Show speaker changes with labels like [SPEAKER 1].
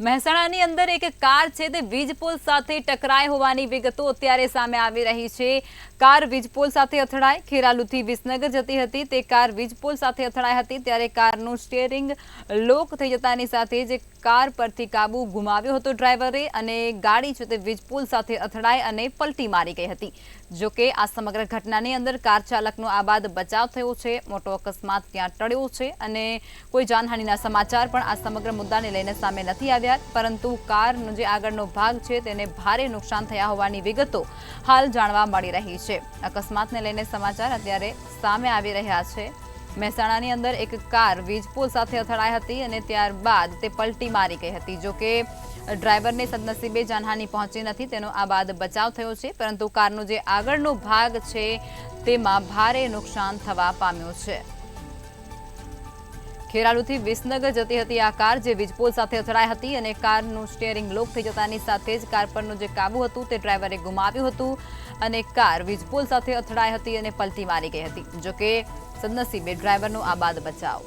[SPEAKER 1] મહેસાણાની અંદર એક કાર છે તે વીજપોલ સાથે ટકરાઈ હોવાની વિગતો અત્યારે સામે આવી રહી છે। કાર વીજપોલ સાથે અથડાઈ ખેરાલુથી વિસનગર જતી હતી તે કાર વીજપોલ સાથે અથડાઈ હતી ત્યારે કારનું સ્ટીયરિંગ લોક થઈ જતાની સાથે જ કાર પરથી કાબુ ગુમાવ્યો હતો ડ્રાઈવરે અને ગાડી છે તે વીજપોલ સાથે અથડાઈ અને પલટી મારી ગઈ હતી। જો કે આ સમગ્ર ઘટનાની અંદર કાર ચાલકનો આબાદ બચાવ થયો છે। મોટો અકસ્માત ત્યાં ટળ્યો છે અને કોઈ જાનહાનિના સમાચાર પણ આ સમગ્ર મુદ્દાને લઈને સામે નથી આવ્યા, પરંતુ કારનો જે આગળનો ભાગ છે તેને ભારે નુકસાન થયા હોવાની વિગતો હાલ જાણવા મળી રહી છે। અકસ્માતને લઈને સમાચાર અત્યારે સામે આવી રહ્યા છે। મહેસાણાની અંદર એક કાર વીજપોલ સાથે અથડાઈ હતી અને ત્યારબાદ તે પલટી મારી ગઈ હતી। જો કે ડ્રાઈવરને સદનસીબે જાનહાનિ પહોંચી નથી, તેનો આબાદ બચાવ થયો છે, પરંતુ કારનો જે આગળનો ભાગ છે તેમાં ભારે નુકસાન થવા પામ્યું છે। ખેરાલુથી વિસનગર જતી હતી આ કાર જે વીજપોલ સાથે અથડાઈ હતી અને કારનું સ્ટીયરિંગ લોક થઈ જતાની સાથે જ કાર પરનું જે કાબુ હતું તે ડ્રાઈવરે ગુમાવ્યું હતું અને કાર વીજપોલ સાથે અથડાઈ હતી અને પલટી મારી ગઈ હતી। જો કે સદનસીબે ડ્રાઈવરનો આબાદ બચાવ।